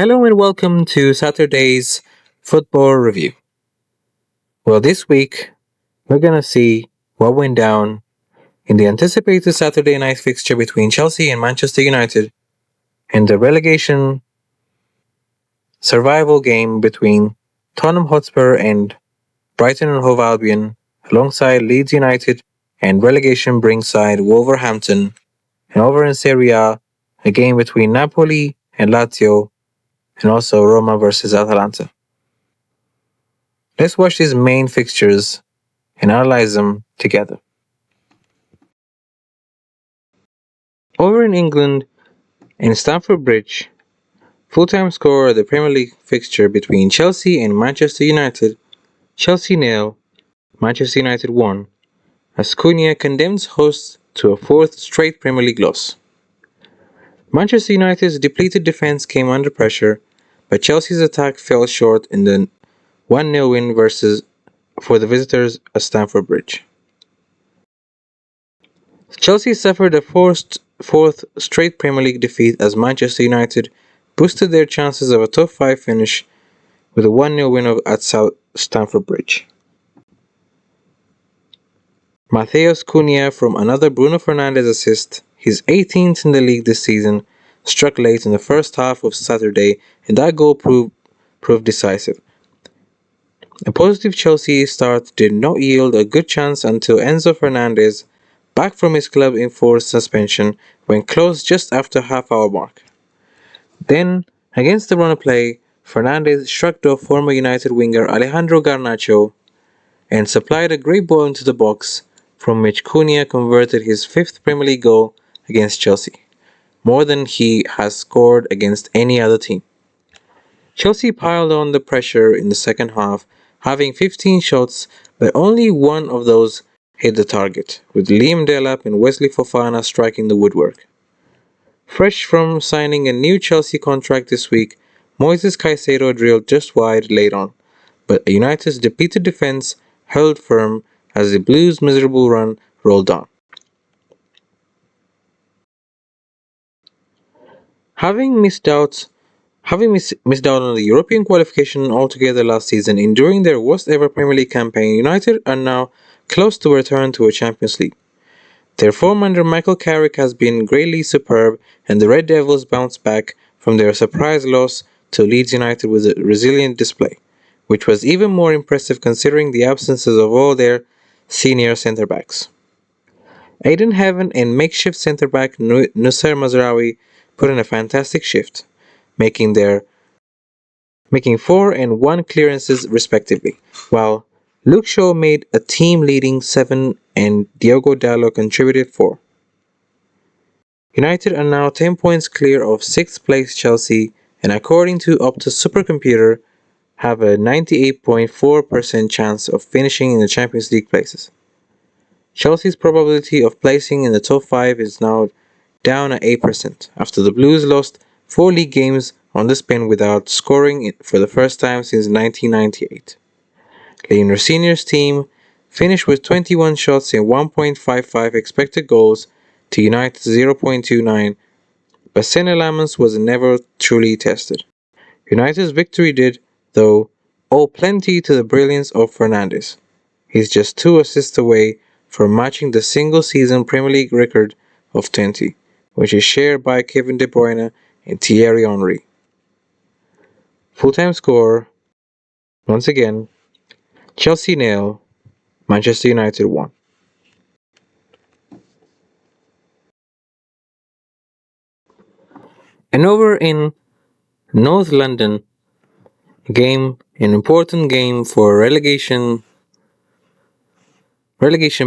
Hello and welcome to Saturday's football review. Well, this week we're gonna see what went down in the anticipated Saturday night fixture between Chelsea and Manchester United and the relegation survival game between Tottenham Hotspur and Brighton and Hove Albion alongside Leeds United and relegation brings side Wolverhampton, and over in Serie a game between Napoli and Lazio and also Roma versus Atalanta. Let's watch these main fixtures and analyze them together. Over in England, in Stamford Bridge, full-time score of the Premier League fixture between Chelsea and Manchester United, Chelsea 0, Manchester United 1, as Cunha condemns hosts to a fourth straight Premier League loss. Manchester United's depleted defense came under pressure, but Chelsea's attack fell short in the 1-0 win for the visitors at Stamford Bridge. Chelsea suffered a fourth straight Premier League defeat as Manchester United boosted their chances of a top 5 finish with a 1-0 win at Stamford Bridge. Matheus Cunha from another Bruno Fernandes assist, his 18th in the league this season, struck late in the first half of Saturday, and that goal proved decisive. A positive Chelsea start did not yield a good chance until Enzo Fernandez, back from his club enforced suspension, went close just after half-hour mark. Then, against the run of play, Fernandez shrugged off former United winger Alejandro Garnacho and supplied a great ball into the box, from which Cunha converted his 5th Premier League goal against Chelsea, more than he has scored against any other team. Chelsea piled on the pressure in the second half, having 15 shots, but only one of those hit the target, with Liam Delap and Wesley Fofana striking the woodwork. Fresh from signing a new Chelsea contract this week, Moises Caicedo drilled just wide late on, but United's depleted defense held firm as the Blues' miserable run rolled on. Having missed out on the European qualification altogether last season, enduring their worst ever Premier League campaign, United are now close to return to a Champions League. Their form under Michael Carrick has been greatly superb, and the Red Devils bounced back from their surprise loss to Leeds United with a resilient display, which was even more impressive considering the absences of all their senior centre-backs. Aiden Heaven and makeshift centre-back Nusser Mazraoui put in a fantastic shift, making 4 and 1 clearances respectively, while Luke Shaw made a team-leading 7 and Diogo Dalot contributed 4. United are now 10 points clear of 6th place Chelsea, and according to Opta's supercomputer, have a 98.4% chance of finishing in the Champions League places. Chelsea's probability of placing in the top 5 is now down at 8% after the Blues lost 4 league games on the spin without scoring for the first time since 1998. Leonard Senior's team finished with 21 shots and 1.55 expected goals to United's 0.29, but Senne Lammens was never truly tested. United's victory did, though, owe plenty to the brilliance of Fernandes. He's just 2 assists away from matching the single-season Premier League record of 20, which is shared by Kevin De Bruyne and Thierry Henry. Full-time score, once again, Chelsea 0, Manchester United 1. And over in North London, an important game for relegation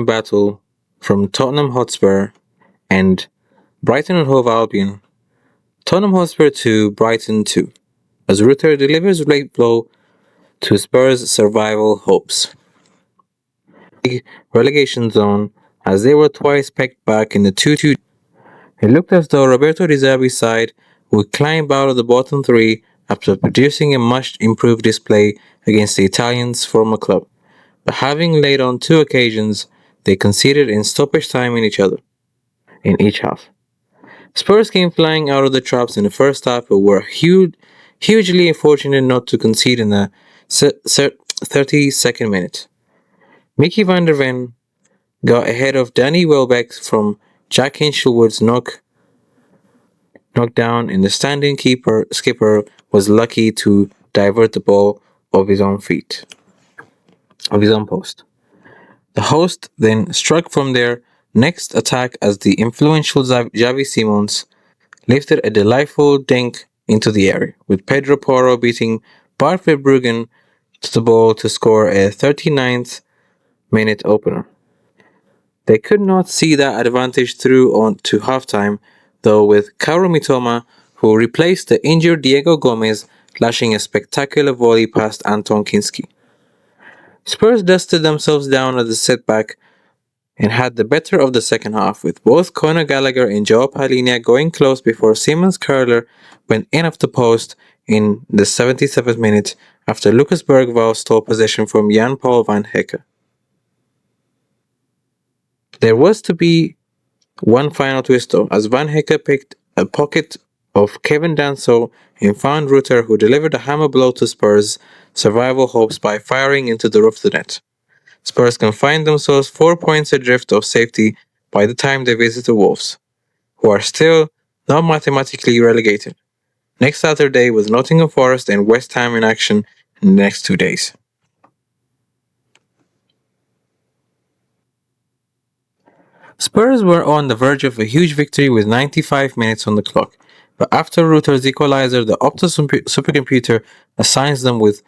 battle from Tottenham Hotspur and Brighton and Hove Albion. Tottenham Hotspur 2, Brighton 2, as Ruther delivers late blow to Spurs' survival hopes. Relegation zone, as they were twice pegged back in the 2-2. It looked as though Roberto Di Zerbi's side would climb out of the bottom 3 after producing a much improved display against the Italians' former club, but having laid on 2 occasions, they conceded in stoppage time in each half. Spurs came flying out of the traps in the first half but were hugely fortunate not to concede in the 32nd minute. Mickey van der Ven got ahead of Danny Welbeck from Jack Hinchelwood's knockdown, and the standing skipper was lucky to divert the ball of his own feet, of his own post. The host then struck from their next attack as the influential Javi Simons lifted a delightful dink into the area, with Pedro Porro beating Bart Verbruggen to the ball to score a 39th minute opener. They could not see that advantage through on to halftime, though, with Kaoru Mitoma, who replaced the injured Diego Gomez, lashing a spectacular volley past Anton Kinski. Spurs dusted themselves down at the setback and had the better of the second half, with both Conor Gallagher and Joao Palhinha going close before Siemens curler went in off the post in the 77th minute after Lucas Bergvall stole possession from Jan Paul van Hecke. There was to be one final twist though, as Van Hecke picked a pocket of Kevin Danso and found Rutter, who delivered a hammer blow to Spurs' survival hopes by firing into the roof of the net. Spurs can find themselves 4 points adrift of safety by the time they visit the Wolves, who are still not mathematically relegated. Next Saturday with Nottingham Forest and West Ham in action in the next 2 days. Spurs were on the verge of a huge victory with 95 minutes on the clock, but after Rutter's equaliser, the Optus supercomputer assigns them with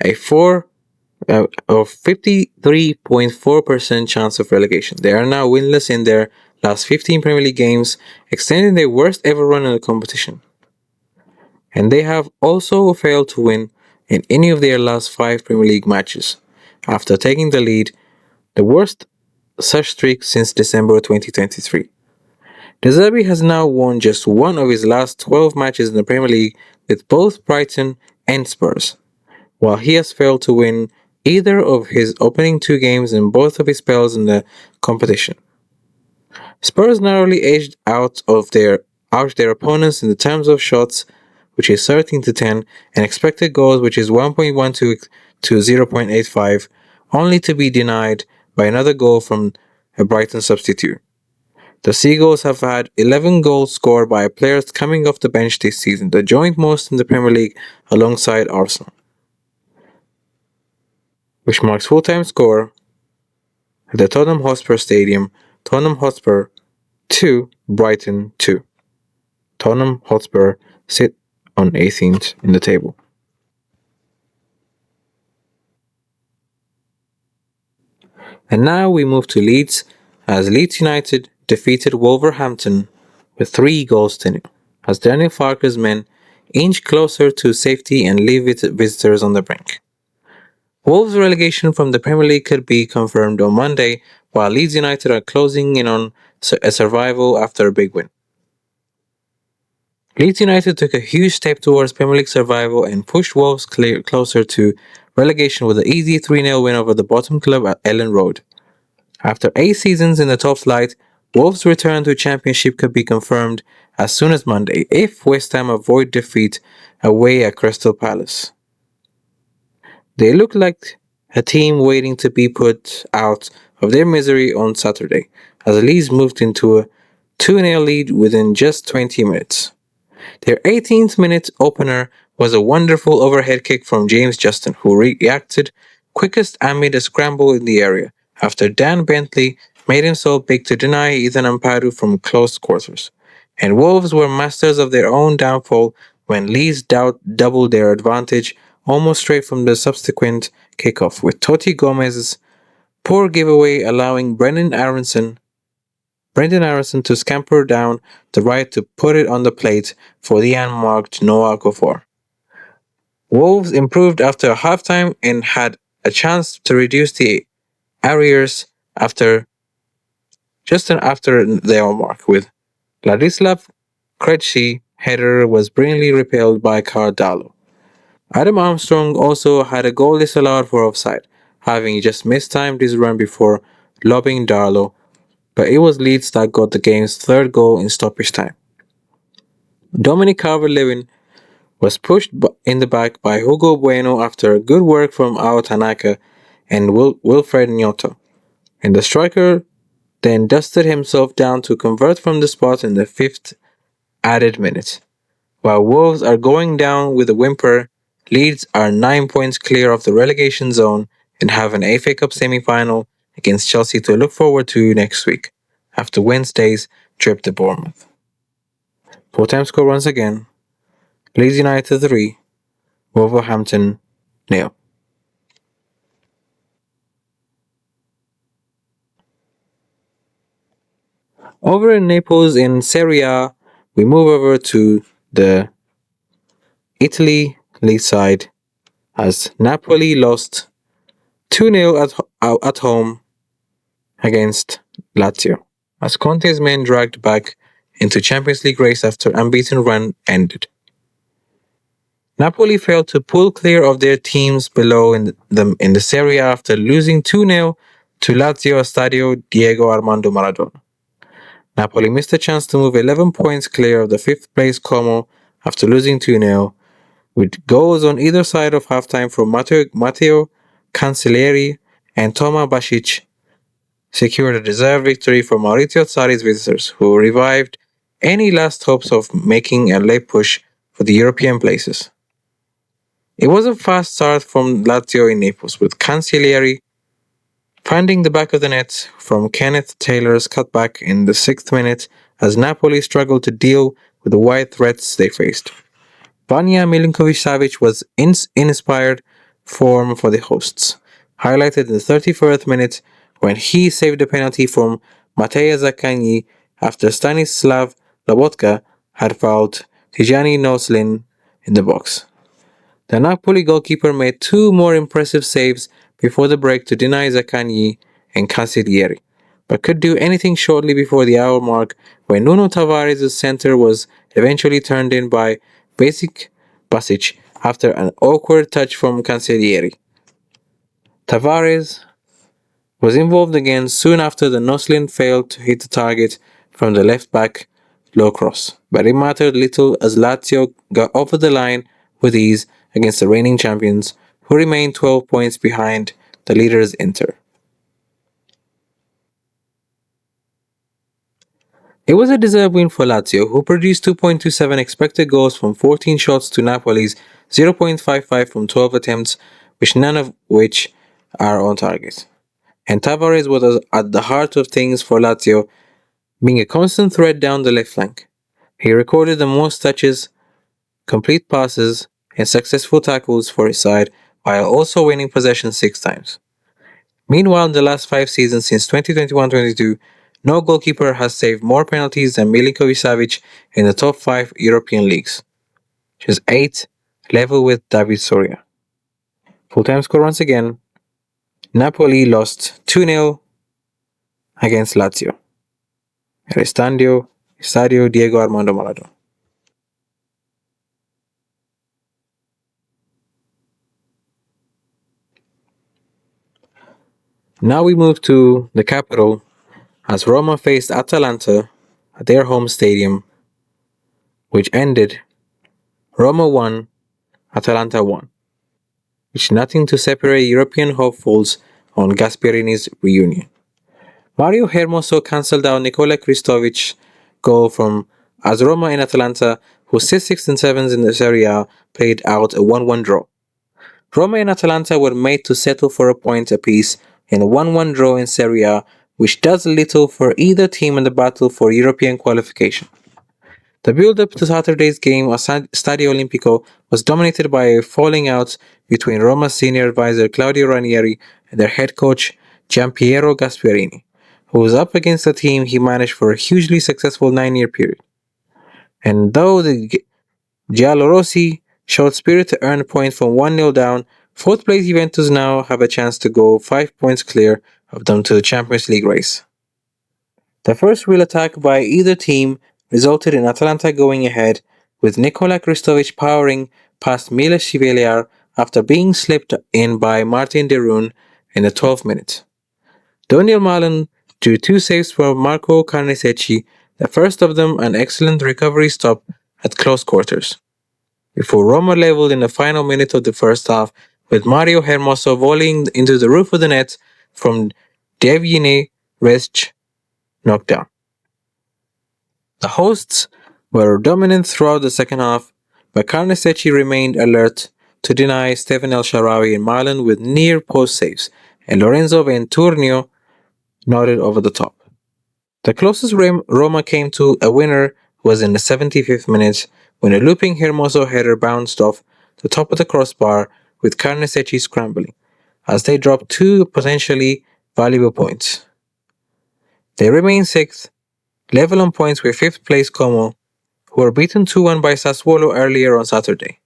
a 53.4% chance of relegation. They are now winless in their last 15 Premier League games, extending their worst ever run in the competition. And they have also failed to win in any of their last 5 Premier League matches, after taking the lead, the worst such streak since December 2023. De Zerbi has now won just one of his last 12 matches in the Premier League with both Brighton and Spurs, while he has failed to win either of his opening 2 games in both of his spells in the competition. Spurs narrowly edged out their opponents in the terms of shots, which is 13 to 10, and expected goals, which is 1.12 to 0.85, only to be denied by another goal from a Brighton substitute. The Seagulls have had 11 goals scored by players coming off the bench this season, the joint most in the Premier League alongside Arsenal, which marks full-time score at the Tottenham Hotspur Stadium, Tottenham Hotspur 2, Brighton 2. Tottenham Hotspur sit on 18th in the table. And now we move to Leeds, as Leeds United defeated Wolverhampton with 3 goals to 0, as Daniel Farke's men inch closer to safety and leave visitors on the brink. Wolves' relegation from the Premier League could be confirmed on Monday, while Leeds United are closing in on a survival after a big win. Leeds United took a huge step towards Premier League survival and pushed Wolves closer to relegation with an easy 3-0 win over the bottom club at Ellen Road. After 8 seasons in the top flight, Wolves' return to Championship could be confirmed as soon as Monday if West Ham avoid defeat away at Crystal Palace. They look like a team waiting to be put out of their misery on Saturday, as Leeds moved into a 2-0 lead within just 20 minutes. Their 18th minute opener was a wonderful overhead kick from James Justin, who reacted quickest amid a scramble in the area, after Dan Bentley made himself big to deny Ethan Ampadu from close quarters. And Wolves were masters of their own downfall when Leeds doubled their advantage almost straight from the subsequent kickoff, with Totti Gomez's poor giveaway allowing Brendan Aronson to scamper down the right to put it on the plate for the unmarked Noah Okafor. Wolves improved after halftime and had a chance to reduce the arrears after the hour mark, with Ladislav Krejci header was brilliantly repelled by Cardallo. Adam Armstrong also had a goal disallowed for offside, having just mistimed his run before lobbing Darlow, but it was Leeds that got the game's 3rd goal in stoppage time. Dominic Calvert-Lewin was pushed in the back by Hugo Bueno after good work from Ao Tanaka and Wilfred Nyota, and the striker then dusted himself down to convert from the spot in the fifth added minute. While Wolves are going down with a whimper, Leeds are 9 points clear of the relegation zone and have an FA Cup semi-final against Chelsea to look forward to next week, after Wednesday's trip to Bournemouth. Full-time score once again, Leeds United 3, Wolverhampton 0. Over in Naples in Serie A, we move over to the Italy league side as Napoli lost 2-0 at home against Lazio, as Conte's men dragged back into Champions League race after unbeaten run ended. Napoli failed to pull clear of their teams below in the Serie A after losing 2-0 to Lazio Stadio Diego Armando Maradona. Napoli missed a chance to move 11 points clear of the fifth place Como after losing 2-0, with goals on either side of halftime from Matteo Cancellieri and Toma Basic secured a deserved victory for Maurizio Sarri's visitors, who revived any last hopes of making a late push for the European places. It was a fast start from Lazio in Naples, with Cancellieri finding the back of the net from Kenneth Taylor's cutback in the 6th minute as Napoli struggled to deal with the wide threats they faced. Vanja Milinkovic-Savic was in inspired form for the hosts, highlighted in the 31st minute when he saved a penalty from Matej Zaccagni after Stanislav Lobotka had fouled Tijani Noslin in the box. The Napoli goalkeeper made two more impressive saves before the break to deny Zaccagni and Cancellieri, but could do anything shortly before the hour mark when Nuno Tavares' center was eventually turned in by Basic after an awkward touch from Cancellieri. Tavares was involved again soon after the Noslin failed to hit the target from the left back low cross, but it mattered little as Lazio got over the line with ease against the reigning champions, who remained 12 points behind the leaders Inter. It was a deserved win for Lazio, who produced 2.27 expected goals from 14 shots to Napoli's 0.55 from 12 attempts, none of which are on target. And Tavares was at the heart of things for Lazio, being a constant threat down the left flank. He recorded the most touches, complete passes, and successful tackles for his side, while also winning possession 6 times. Meanwhile, in the last 5 seasons since 2021-22, no goalkeeper has saved more penalties than Milinkovic-Savic in the top 5 European leagues, which is 8, level with David Soria. Full-time score once again, Napoli lost 2-0 against Lazio at Estadio Diego Armando Maradona. Now we move to the capital as Roma faced Atalanta at their home stadium, which ended Roma 1, Atalanta 1, which nothing to separate European hopefuls on Gasperini's reunion. Mario Hermoso cancelled out Nikola Kristovic's goal from as Roma and Atalanta, who sit 6th and 7th in the Serie A, played out a 1-1 draw. Roma and Atalanta were made to settle for a point apiece in a 1-1 draw in Serie A, which does little for either team in the battle for European qualification. The build-up to Saturday's game at Stadio Olimpico was dominated by a falling out between Roma's senior advisor Claudio Ranieri and their head coach Giampiero Gasperini, who was up against a team he managed for a hugely successful 9-year period. And though the Giallorossi showed spirit to earn a point from 1-0 down, fourth place Juventus now have a chance to go 5 points clear of them to the Champions League race. The first real attack by either team resulted in Atalanta going ahead, with Nikola Kristovic powering past Miles Chevalier after being slipped in by Martin de Roon in the 12th minute. Daniel Malen drew 2 saves for Marco Carnesecchi, the first of them an excellent recovery stop at close quarters. before Roma leveled in the final minute of the first half with Mario Hermoso volleying into the roof of the net from Devine Resc knockdown. The hosts were dominant throughout the second half, but Carnesecchi remained alert to deny Stephen El Shaarawy and Milan with near post saves, and Lorenzo Venturnio nodded over the top. The closest Roma came to a winner was in the 75th minute when a looping Hermoso header bounced off the top of the crossbar with Carnesecchi scrambling, as they dropped two potentially valuable points. They remain sixth, level on points with fifth place Como, who were beaten 2-1 by Sassuolo earlier on Saturday,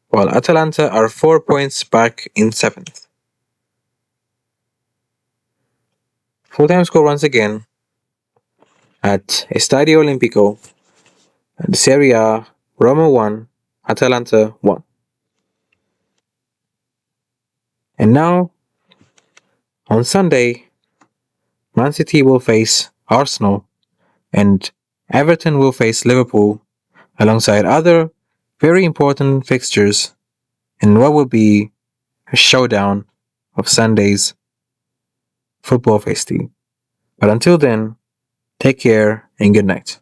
while Atalanta are 4 points back in seventh. Full-time score once again at Estadio Olimpico, and Serie A, Roma 1, Atalanta 1. And now, on Sunday, Man City will face Arsenal and Everton will face Liverpool alongside other very important fixtures in what will be a showdown of Sunday's football festive. But until then, take care and good night.